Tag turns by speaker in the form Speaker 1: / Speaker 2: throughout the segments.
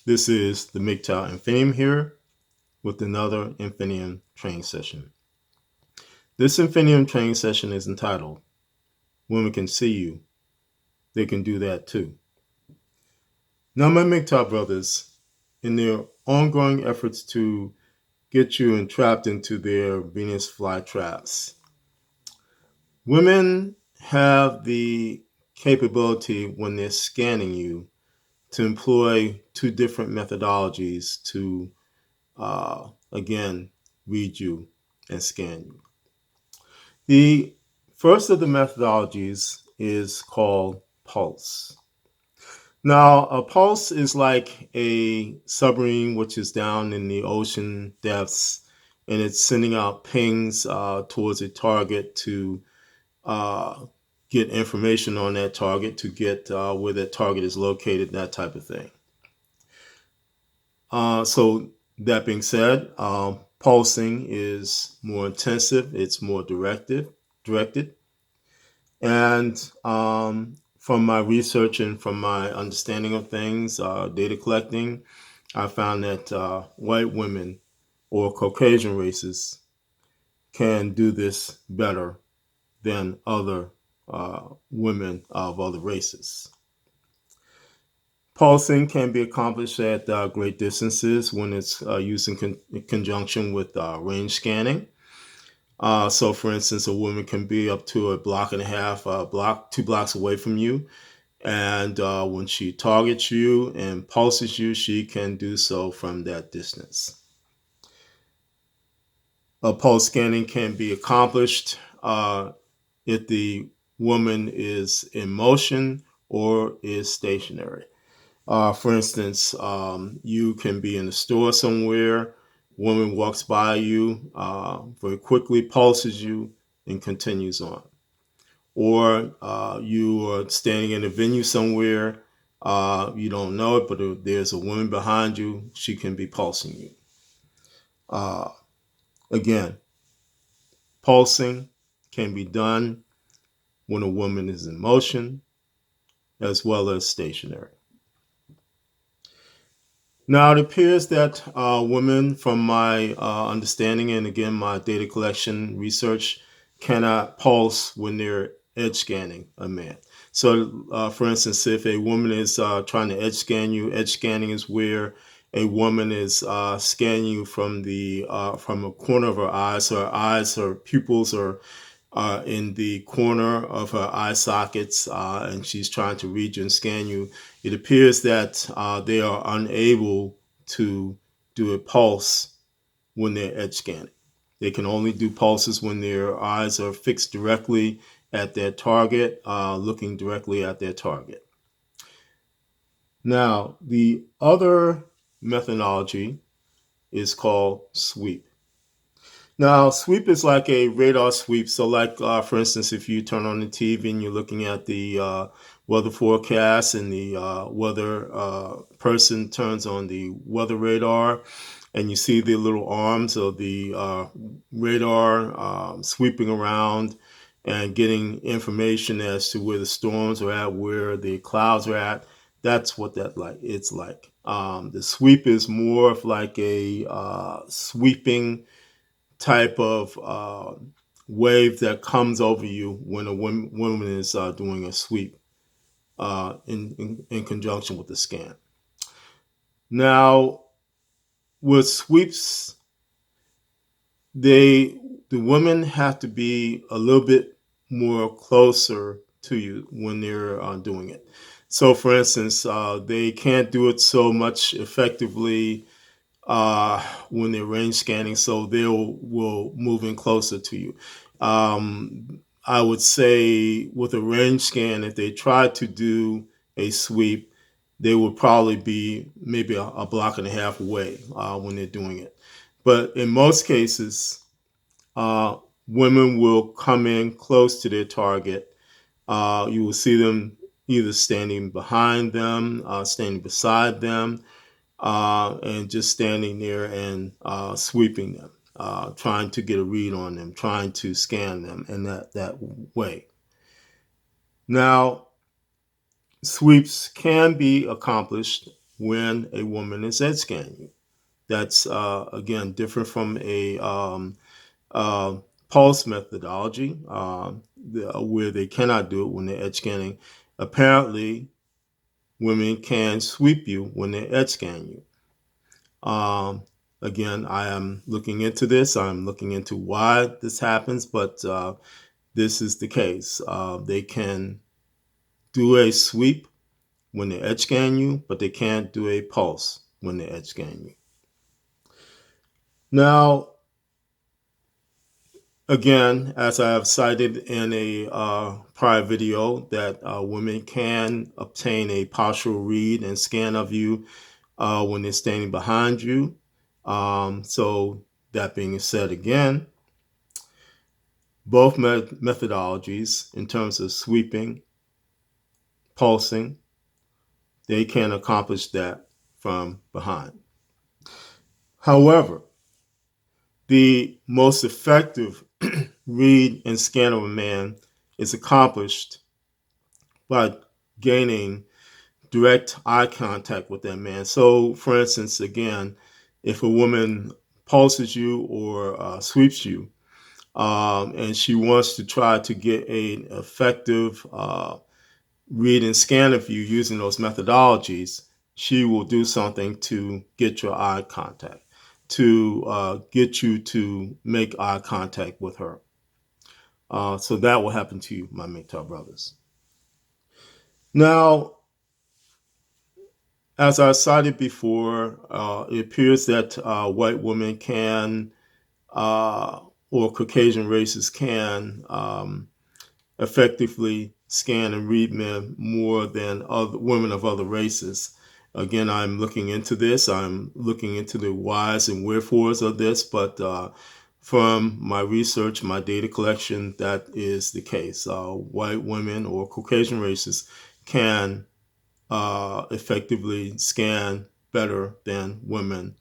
Speaker 1: This is the MGTOW Infinium here with another Infinium training session. This Infinium training session is entitled, Women Can See You, They Can Do That Too. Now, my MGTOW brothers, in their ongoing efforts to get you entrapped into their Venus flytraps, women have the capability when they're scanning you to employ two different methodologies to again, read you and scan you. The first of the methodologies is called pulse. Now, a pulse is like a submarine which is down in the ocean depths, and it's sending out pings towards a target to uh, get information on that target, to get where that target is located, that type of thing. So that being said, pulsing is more intensive. It's more directed. And from my research and from my understanding of things, data collecting, I found that white women or Caucasian races can do this better than other women of other races. Pulsing can be accomplished at great distances when it's used in conjunction with range scanning. So, for instance, a woman can be up to a block and a half, block, 2 blocks away from you. And when she targets you and pulses you, she can do so from that distance. Pulse scanning can be accomplished if the woman is in motion or is stationary. For instance, you can be in a store somewhere, woman walks by you, very quickly pulses you, and continues on. Or you are standing in a venue somewhere, you don't know it, but there's a woman behind you, she can be pulsing you. Uh, Again, pulsing can be done when a woman is in motion as well as stationary. Now, it appears that women, from my understanding and again my data collection research, cannot pulse when they're edge scanning a man. So, for instance, if a woman is trying to edge scan you, edge scanning is where a woman is scanning you from a corner of her eyes. So her pupils are in the corner of her eye sockets, and she's trying to read you and scan you. It appears that they are unable to do a pulse when they're edge scanning. They can only do pulses when their eyes are fixed directly at their target, looking directly at their target. Now, the other methodology is called sweep. Now, sweep is like a radar sweep. So, like for instance, if you turn on the TV and you're looking at the weather forecast, and the weather person turns on the weather radar, and you see the little arms of the radar sweeping around and getting information as to where the storms are at, where the clouds are at. That's what it's like. The sweep is more of like a sweeping type of wave that comes over you when a woman is doing a sweep in conjunction with the scan. Now, with sweeps, the women have to be a little bit more closer to you when they're doing it. So, for instance, they can't do it so much effectively when they're range scanning, so they will move in closer to you. I would say with a range scan, if they try to do a sweep, they would probably be maybe a block and a half away when they're doing it. But in most cases, uh, women will come in close to their target. You will see them either standing behind them, standing beside them, and just standing there and sweeping them, trying to get a read on them, trying to scan them in that way. Now, sweeps can be accomplished when a woman is edge scanning you. That's again different from a uh, pulse methodology where they cannot do it when they're edge scanning. Apparently, women can sweep you when they edge scan you. Um, Again, I am looking into this. I'm looking into why this happens, but this is the case. They can do a sweep when they edge scan you, but they can't do a pulse when they edge scan you. Now, again, as I have cited in a prior video, that women can obtain a partial read and scan of you when they're standing behind you. So that being said, again, both methodologies, in terms of sweeping, pulsing, they can accomplish that from behind. However, the most effective read and scan of a man is accomplished by gaining direct eye contact with that man. So, for instance, again, if a woman pulses you or sweeps you, and she wants to try to get an effective read and scan of you using those methodologies, she will do something to get your eye contact, to get you to make eye contact with her. So that will happen to you, my MGTOW brothers. Now, as I cited before, it appears that white women can, or Caucasian races can, effectively scan and read men more than other women of other races. Again, I'm looking into this. I'm looking into the whys and wherefores of this, but from my research, my data collection, that is the case. White women or Caucasian races can effectively scan better than women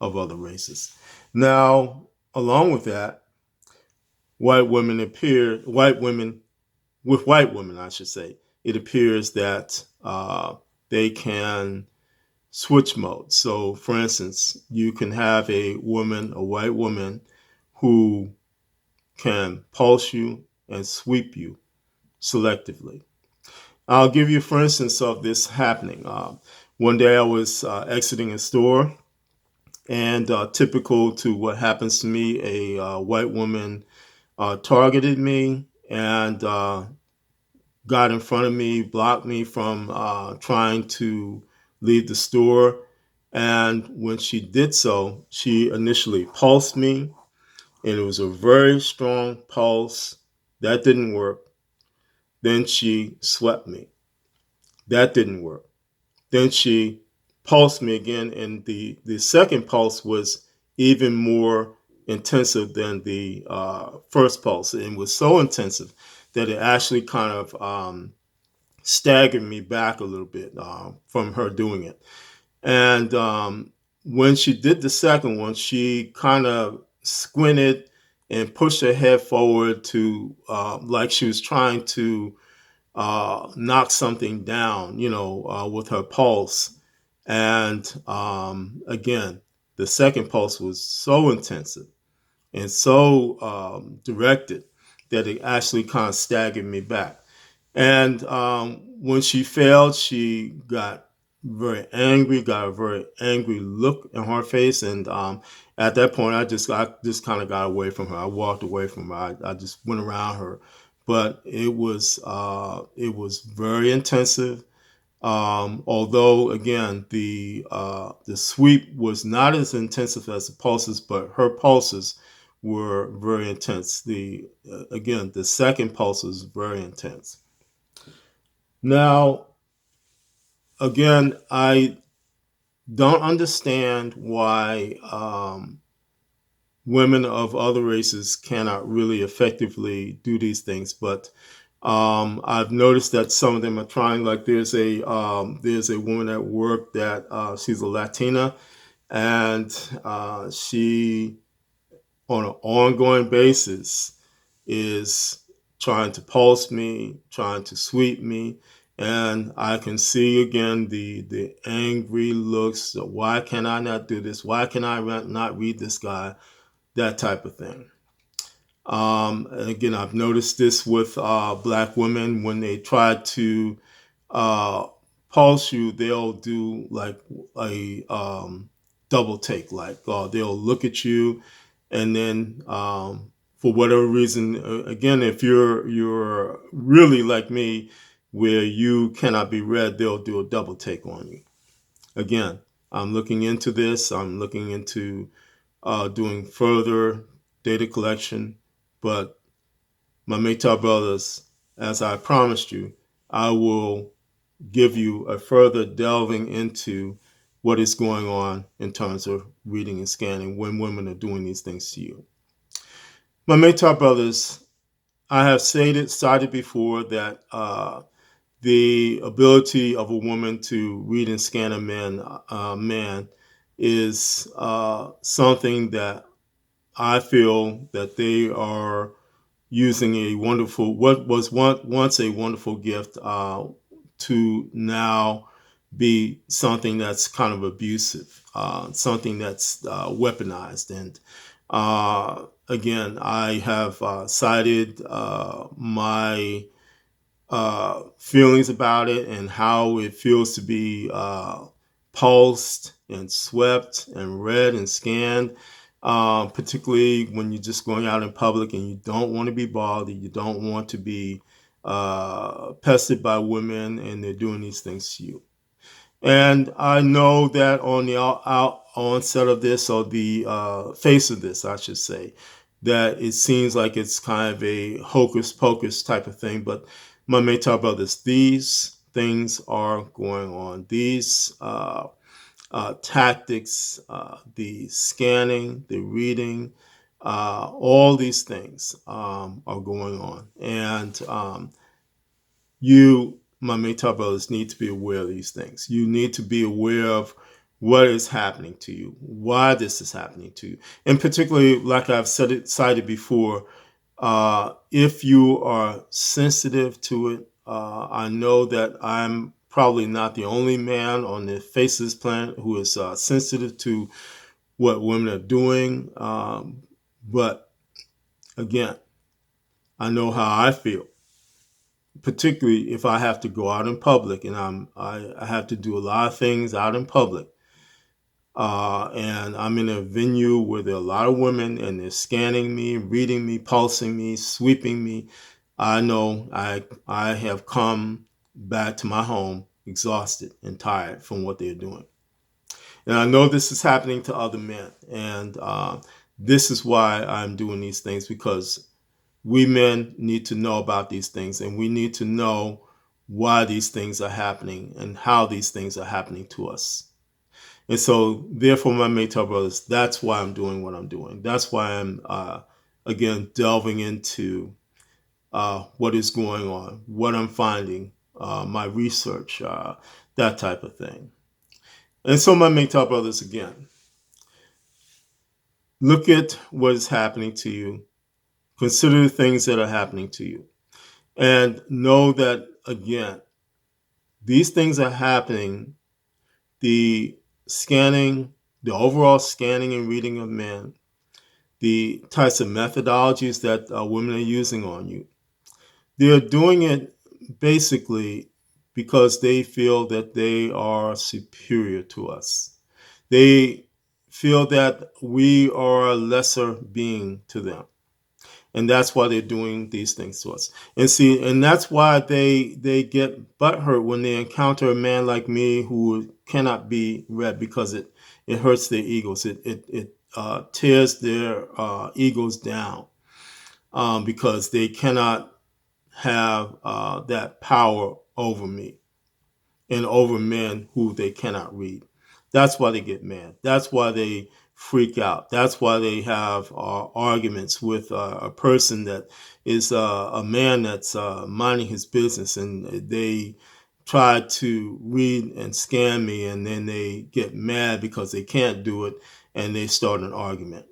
Speaker 1: of other races. Now, along with that, white women with white women, I should say, it appears that they can switch modes. So, for instance, you can have a white woman, who can pulse you and sweep you selectively. I'll give you, for instance, of this happening. One day I was exiting a store, and typical to what happens to me, a white woman targeted me and got in front of me, blocked me from trying to leave the store. And when she did so, she initially pulsed me, and it was a very strong pulse. That didn't work. Then she swept me. That didn't work. Then she pulsed me again, and the second pulse was even more intensive than the first pulse. And it was so intensive that it actually kind of staggered me back a little bit from her doing it. And when she did the second one, she kind of squinted and pushed her head forward to like she was trying to knock something down, with her pulse. And again, the second pulse was so intensive and so directed that it actually kind of staggered me back. And when she failed, she got very angry, got a very angry look in her face. And at that point, I just kind of got away from her. I walked away from her. I just went around her. But it was very intensive. Although again, the sweep was not as intensive as the pulses, but her pulses were very intense. The second pulse was very intense. Now, again, I don't understand why women of other races cannot really effectively do these things, but I've noticed that some of them are trying. Like there's a woman at work that she's a Latina, and she, on an ongoing basis, is trying to pulse me, trying to sweep me, And I can see again the angry looks. Why can I not do this? Why can I not read this guy? That type of thing. And again, I've noticed this with black women when they try to uh, pulse you, they'll do like a double take. Like they'll look at you, and then for whatever reason, again, if you're really like me, where you cannot be read, they'll do a double take on you. Again, I'm looking into this. I'm looking into doing further data collection, but my Maytag brothers, as I promised you, I will give you a further delving into what is going on in terms of reading and scanning when women are doing these things to you. My Maytag brothers, I have cited before that the ability of a woman to read and scan a man is something that I feel that they are using a wonderful, what was once a wonderful gift, to now be something that's kind of abusive, something that's weaponized. And again, I have cited my feelings about it and how it feels to be pulsed and swept and read and scanned, particularly when you're just going out in public and you don't want to be bothered, you don't want to be pestered by women and they're doing these things to you. And I know that on the onset of this, or the face of this, I should say, that it seems like it's kind of a hocus pocus type of thing. But my Maytag brothers, these things are going on. These tactics, the scanning, the reading, all these things are going on. And you, my Maytag brothers, need to be aware of these things. You need to be aware of what is happening to you, why this is happening to you. And particularly, like I've cited before, if you are sensitive to it, I know that I'm probably not the only man on the face of this planet who is sensitive to what women are doing. But again, I know how I feel, particularly if I have to go out in public and I have to do a lot of things out in public. And I'm in a venue where there are a lot of women and they're scanning me, reading me, pulsing me, sweeping me. I know I have come back to my home exhausted and tired from what they're doing. And I know this is happening to other men. And this is why I'm doing these things, because we men need to know about these things and we need to know why these things are happening and how these things are happening to us. And so, therefore, my Maytag brothers, that's why I'm doing what I'm doing. That's why I'm, again, delving into what is going on, what I'm finding, my research, that type of thing. And so, my Maytag brothers, again, look at what is happening to you. Consider the things that are happening to you. And know that, again, these things are happening. The scanning, the overall scanning and reading of men, the types of methodologies that women are using on you, they're doing it basically because they feel that they are superior to us. They feel that we are a lesser being to them. And that's why they're doing these things to us. And see, and that's why they get butthurt when they encounter a man like me who cannot be read, because it hurts their egos. It tears their egos down, because they cannot have that power over me and over men who they cannot read. That's why they get mad. That's why they freak out. That's why they have arguments with a person that is a man that's minding his business, and they try to read and scan me, and then they get mad because they can't do it, and they start an argument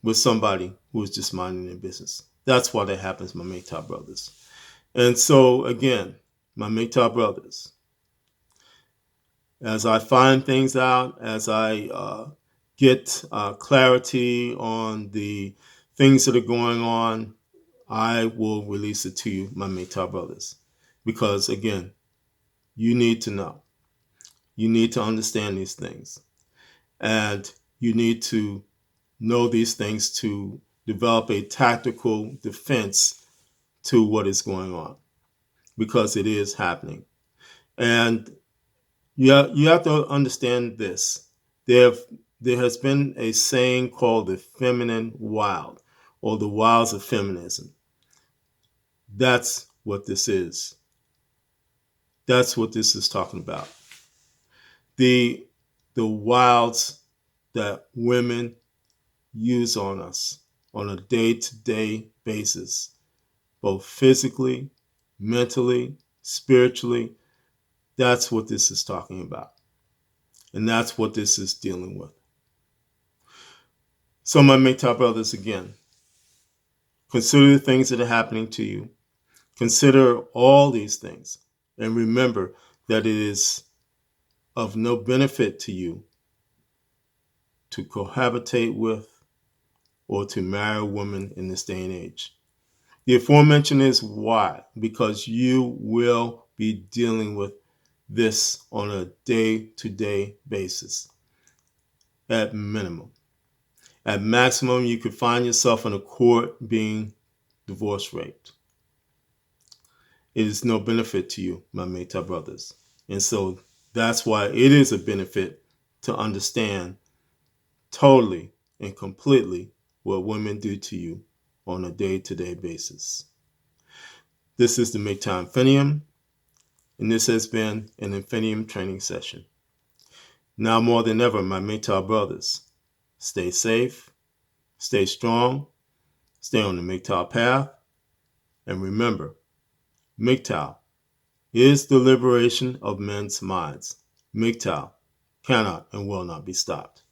Speaker 1: with somebody who is just minding their business. That's why that happens, my Maytag brothers. And so, again, my MGTOW brothers, as I find things out, as I get clarity on the things that are going on, I will release it to you, my MGTOW brothers. Because again, you need to know. You need to understand these things. And you need to know these things to develop a tactical defense to what is going on, because it is happening. And you have to understand this. There, there has been a saying called the feminine wild, or the wilds of feminism. That's what this is. That's what this is talking about. The wilds that women use on us on a day-to-day basis, both physically, mentally, spiritually. That's what this is talking about. And that's what this is dealing with. So my MGTOW brothers, again, consider the things that are happening to you. Consider all these things. And remember that it is of no benefit to you to cohabitate with or to marry a woman in this day and age. The aforementioned is why, because you will be dealing with this on a day-to-day basis, at minimum. At maximum, you could find yourself in a court being divorce raped. It is no benefit to you, my MGTOW brothers. And so that's why it is a benefit to understand totally and completely what women do to you on a day-to-day basis. This is the MGTOW Infinium, and this has been an Infinium training session. Now more than ever, my MGTOW brothers, stay safe, stay strong, stay on the MGTOW path, and remember, MGTOW is the liberation of men's minds. MGTOW cannot and will not be stopped.